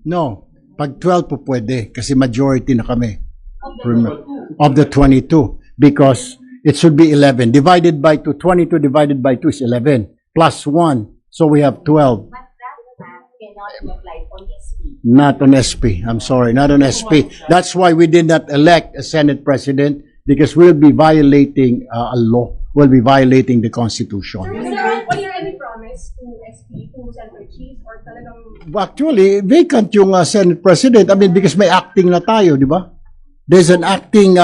No. Pag 12 po pwede kasi majority na kami of the 22 because it should be 11 divided by 2. 22 divided by 2 is 11 plus 1. So we have 12. But that math cannot be applied on SP. Not on SP. I'm sorry, not on SP. That's why we did not elect a Senate President because we'll be violating a law. We'll be violating the Constitution. Was there any promise to SP, to Senator Cheese, or talagang... Actually, vacant yung Senate President. I mean, because may acting na tayo, di ba? There's an acting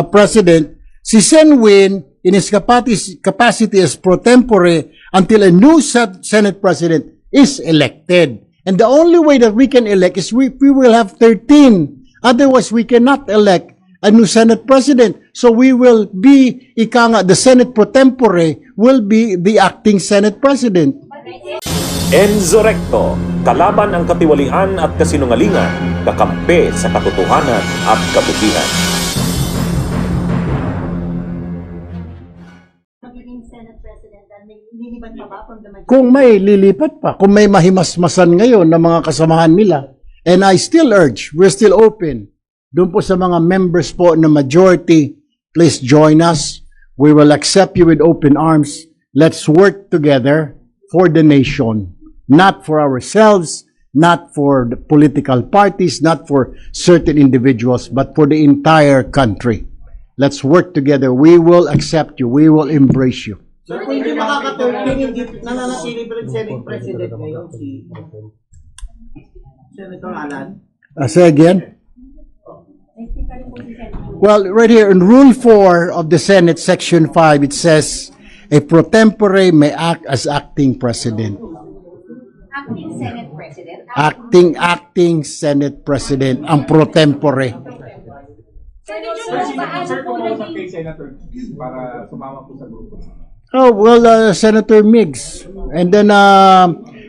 president. Si Sen Win, in his capacity as pro tempore, until a new Senate President is elected. And the only way that we can elect is we will have 13. Otherwise, we cannot elect a new Senate President. So we will be, the Senate pro tempore will be the acting Senate President. Enzo Recto, kalaban ang katiwalian at kasinungalingan, kakampi sa katotohanan at kabutihan. Magiging Senate President, lilipat pa ba from the majority? Kung may lilipat pa, kung may mahimasmasan ngayon na mga kasamahan nila, and I still urge, we're still open, doon po sa mga members po na majority, please join us. We will accept you with open arms. Let's work together for the nation, not for ourselves, not for the political parties, not for certain individuals, but for the entire country. Let's work together. We will accept you. We will embrace you. Sir, kung hindi makaka-13, hindi nananatili pa rin Senate President ngayon si Senator Alan. Say again? Well, right here in Rule 4 of the Senate, Section 5, it says, a pro tempore may act as acting president. Acting Senate President? Acting Senate President, ang pro tempore. Sir, kumausap kay Senator para sumama po sa grupo. Oh, well, Senator Miggs. And then,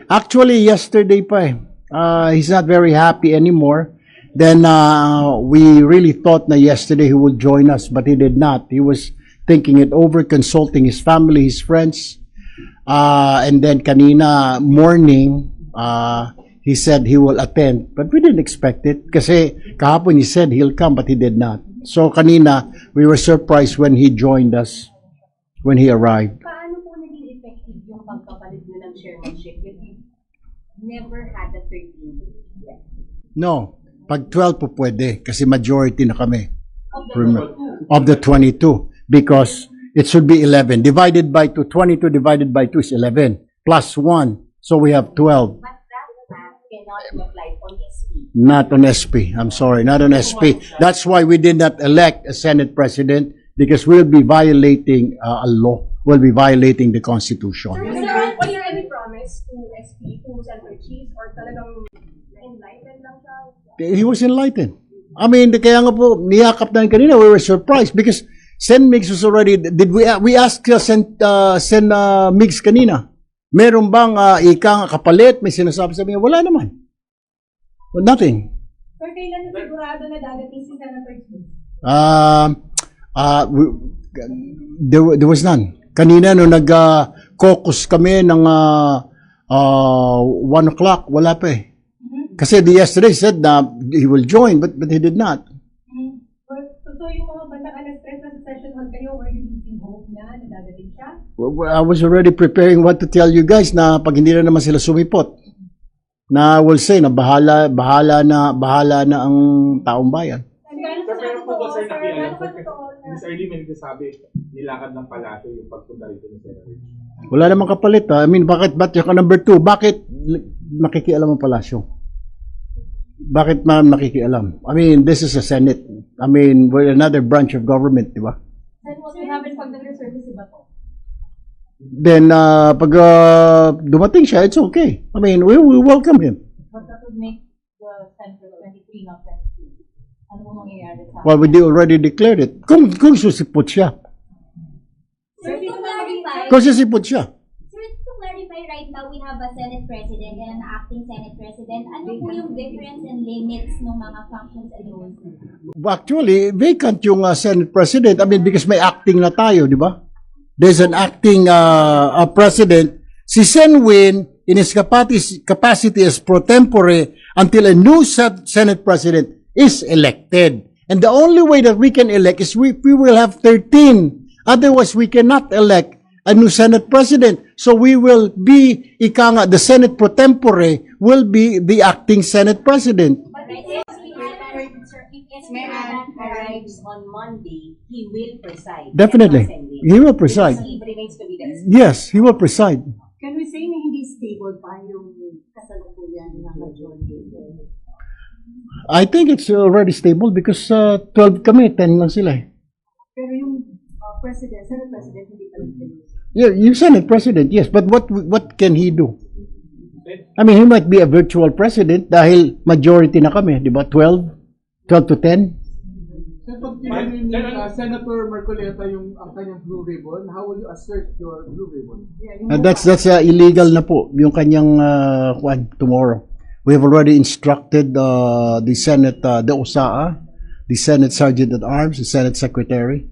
actually, yesterday pa he's not very happy anymore. Then, we really thought na yesterday he would join us, but he did not. He was thinking it over, consulting his family, his friends. And then, kanina morning, he said he will attend. But we didn't expect it. Kasi kahapon he said he'll come, but he did not. So, kanina, we were surprised when he joined us, when he arrived. Paano po naging effective yung pagkapalit nyo ng chairmanship if you never had a 13 yet? No. Pag 12 po pwede kasi majority na kami Of the of the 22 because it should be 11 divided by 2. 22 divided by 2 is 11 plus 1. So we have 12. But that math cannot be applied on SP. Not on SP. I'm sorry, not on SP. That's why we did not elect a Senate President because we'll be violating a law. We'll be violating the Constitution. Was there any promise to SP, to Senator Cheese, or talagang na-enlighten lang siya? He was enlightened. I mean, kaya nga po, niyakap na kanina, we were surprised because Sen Miggs was already, we asked Sen Miggs kanina, meron bang ikang kapalit, may sinasabi sa niya, wala naman. Well, nothing. Sir, kailan na sigurado na dadating si Senator Cheese? There was none. Kanina, no nag-caucus kami ng 1 o'clock, wala pa eh. Kasi yesterday said na he will join, but he did not. So yung mga bandang alas 3 na sa session hall kayo, were you losing hope na dadating siya? Well, I was already preparing what to tell you guys na pag hindi na naman sila sumipot. Na will say na bahala na ang taong bayan. Pero po ba sir nakialam? Miss Arlie may nagsasabi, nilakad ng palasyo yung pagpunta rito ni Senator. Wala namang kapalit ha. I mean, bakit yung number 2? Bakit nakikialam ang palasyo? Bakit ma'am nakikialam? I mean, this is a Senate. I mean, we're another branch of government, di ba? Then what will happen pag nag-reserve si Bato? Then, pag dumating siya, it's okay. I mean, we welcome him. But that would make the Senate 23 not 22. Ano po mangyayari sa... Well, we already declared it. Kung susipot siya. Sir, to clarify, Kung susipot siya. right now we have a Senate President and an acting Senate President. Ano po yung difference and limits ng mga functions and roles? Actually, vacant yung Senate President. I mean, because may acting na tayo, di ba? There's an acting president. Si Sen Win, in his capacity as pro tempore until a new Senate President is elected. And the only way that we can elect is we will have 13. Otherwise, we cannot elect a new Senate President. So we will be, the Senate pro tempore will be the acting Senate President. But if Mayor arrives on Monday, he will preside. Definitely. He will preside. He remains to be the Yes, he will preside. Can we say na hindi stable pa yung kasalukuyan ng majority? I think it's already stable because 12 kami, 10 lang sila eh. Pero yung president, Senate President, hindi pa rin stable. Yeah, yung Senate President, yes. But what can he do? I mean, he might be a virtual president dahil majority na kami, di ba? 12 to 10. Sir, pag tinanong ni Senator Marcoleta ang kanyang blue ribbon, how will you assert your blue ribbon? That's illegal na po yung kanyang tomorrow. We have already instructed the Senate, the OSAA, the Senate Sergeant at Arms, the Senate Secretary.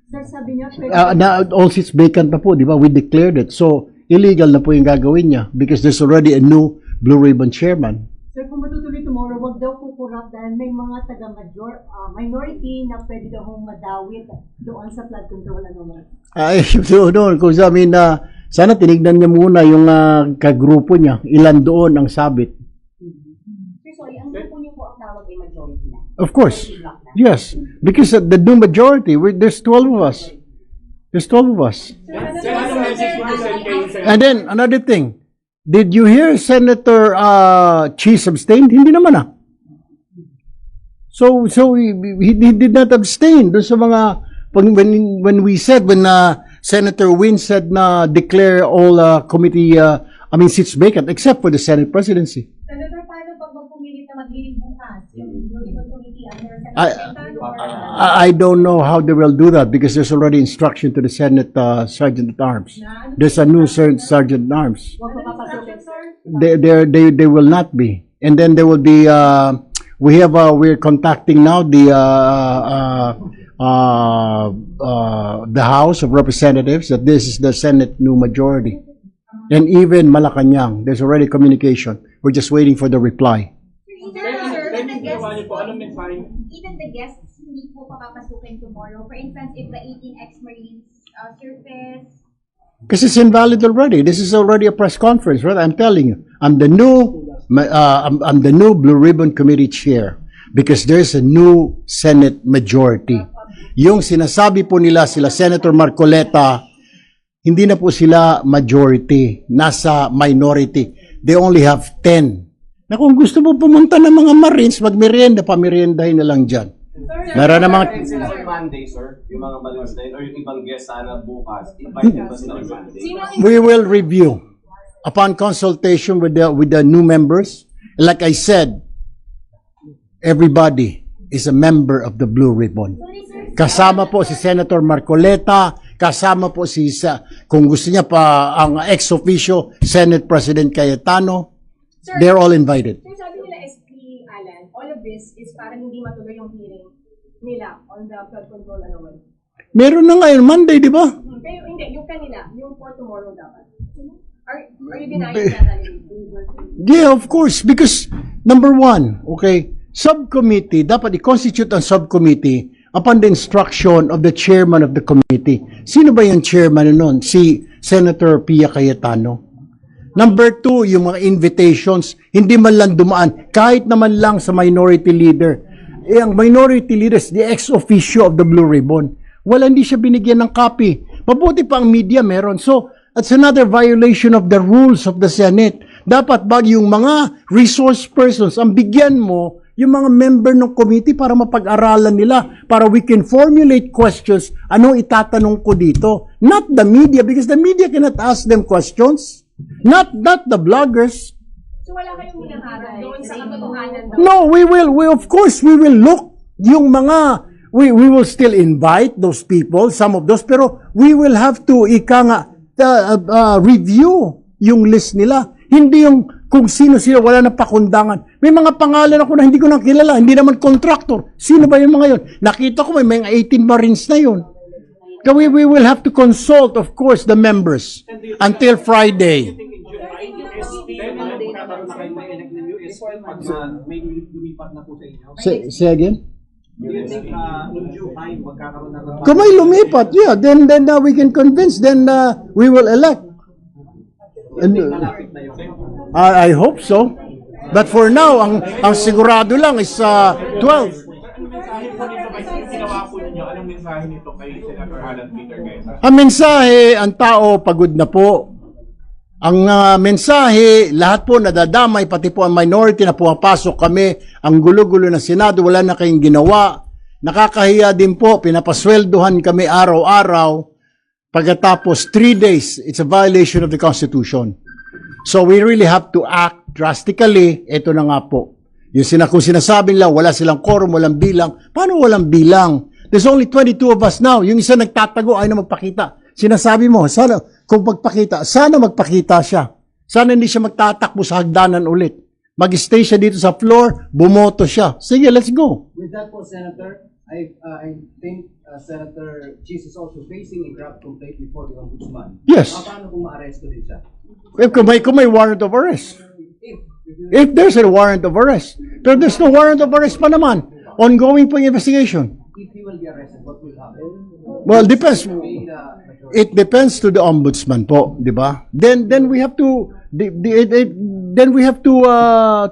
Sir, sabi niya, Na all seats vacant pa po, di ba? We declared it. So, illegal na po yung gagawin niya because there's already a new Blue Ribbon Chairman. sir, kung matutuloy tomorrow, wag daw po corrupt dahil may mga minority na pwede daw hong madawit doon sa flood control anomaly. Ay, doon. Kung sa amin sana tinignan niya muna yung kagrupo niya. Ilan doon ang sabit. Sir, sorry, ang grupo niyo po ang tawag ay majority na. Of course. Yes. Because the new majority, there's 12 of us. There's 12 of us. And then, another thing. Did you hear Senator Cheese abstained? Hindi naman So he did not abstain. Doon sa mga, when Senator Win said na declare all committee, seats vacant, except for the Senate presidency. Senator, paano pag magpumilit na mag-hearing bukas? Yung Ribbon Committee under Senator I don't know how they will do that because there's already instruction to the Senate Sergeant at Arms. There's a new Sergeant at Arms. Wag pa papasukin. They will not be. And then there will be we're contacting now the House of Representatives that this is the Senate new majority. And even Malacanang, there's already communication. We're just waiting for the reply. Even the guests hindi po papapasukin tomorrow. For instance, if the 18 ex-Marines surface. Because it's invalid already. This is already a press conference, right? I'm telling you, I'm the new Blue Ribbon Committee chair because there's a new Senate majority. Yung sinasabi po nila sila Senator Marcoleta, hindi na po sila majority, nasa minority. They only have 10. Na kung gusto mo pumunta ng mga Marines, magmerienda, pameriendahin na lang dyan. Meron na mga... Monday, sir, yung mga Marines na yun, or yung ibang guest sana bukas, invite ba sila on Monday? We will review upon consultation with the new members. Like I said, everybody is a member of the Blue Ribbon. Kasama po si Senator Marcoleta, kasama po kung gusto niya pa ang ex-officio Senate President Cayetano. They're all invited. Sir, sabi nila SP Alan, all of this is para hindi matuloy yung hearing nila on the flood control anomaly. Meron na ngayon, Monday, di ba? Pero hindi, yung kanila, yung for tomorrow dapat. Are you denying that? Yeah, of course. Because, number one, okay, subcommittee, dapat i-constitute ang subcommittee upon the instruction of the chairman of the committee. Sino ba yung chairman nun? Si Senator Pia Cayetano. Number two, yung mga invitations, hindi man lang dumaan, kahit naman lang sa minority leader. Ang minority leader is the ex-officio of the Blue Ribbon. Hindi siya binigyan ng copy. Mabuti pa ang media meron. So, that's another violation of the rules of the Senate. Dapat yung mga resource persons, ang bigyan mo yung mga member ng committee para mapag-aralan nila, para we can formulate questions, anong itatanong ko dito. Not the media, because the media cannot ask them questions. Not the bloggers. So wala kayong hinaharap doon sa katotohanan daw? No, of course, we will look yung mga, we will still invite those people, some of those, pero we will have to review yung list nila. Hindi yung kung sino sila, wala na pakundangan. May mga pangalan ako na hindi ko nakilala, hindi naman contractor. Sino ba yung mga yun? Nakita ko may mga 18 Marines na yun. So we will have to consult, of course, the members until Friday. magkakaroon na kayo ng elect ng US pag may lumipat na po sa inyo. Say again? Do you think in due time magkakaroon na ng Kung may lumipat, yeah, then we can convince, then we will elect. And, malapit na yun? I hope so. But for now, ang sigurado lang is 12. Ginawa po ninyo, anong mensahe nito kay Senator Alan Peter Quezon? Ang mensahe, ang tao pagod na po. Ang mensahe, lahat po nadadamay, pati po ang minority na pumapasok kami, ang gulo-gulo ng Senado, wala na kayong ginawa. Nakakahiya din po, pinapasweldohan kami araw-araw. Pagkatapos 3 days, it's a violation of the Constitution. So we really have to act drastically. Ito na nga po. Kung sinasabing lang, wala silang quorum, walang bilang. Paano walang bilang? There's only 22 of us now. Yung isa nagtatago, ayaw na magpakita. Sinasabi mo, sana, kung magpakita, sana magpakita siya. Sana hindi siya magtatakbo sa hagdanan ulit. Mag-stay siya dito sa floor, bumoto siya. Sige, let's go. With that po, Senator, I think Senator Cheese is also facing a graft complaint before the Ombudsman. Yes. Paano kung ma-arresto din siya? Kung may warrant of arrest. If there's a warrant of arrest. Pero there's no warrant of arrest pa naman. Ongoing po yung investigation. If he will be arrested, what will happen? Well, depends. May the majority. It depends to the ombudsman po, di ba? Then we have to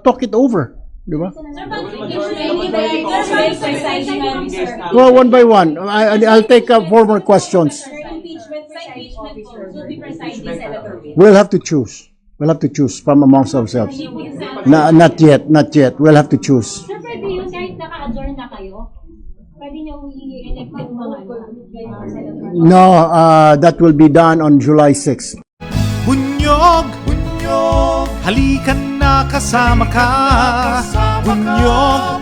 talk it over, di ba? Well, one by one. I'll take 4 more questions. We'll have to choose. We'll have to choose from amongst ourselves. Not yet. We'll have to choose. Sir, pwede yun kahit naka-adjourn na kayo? Pwede niyo i-elect yung mga senator? No, that will be done on July 6. Bunyog, bunyog, halikan na kasama ka. Bunyog,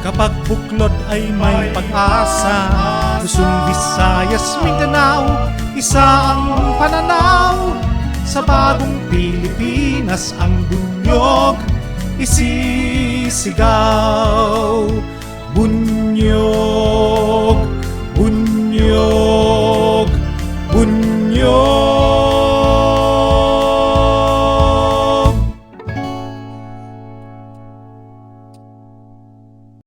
kapag buklod ay may pag-asa. Luzon, Visayas, Mindanao, isa ang pananaw. Sa bagong Pilipinas ang bunyog isisigaw. Bunyog,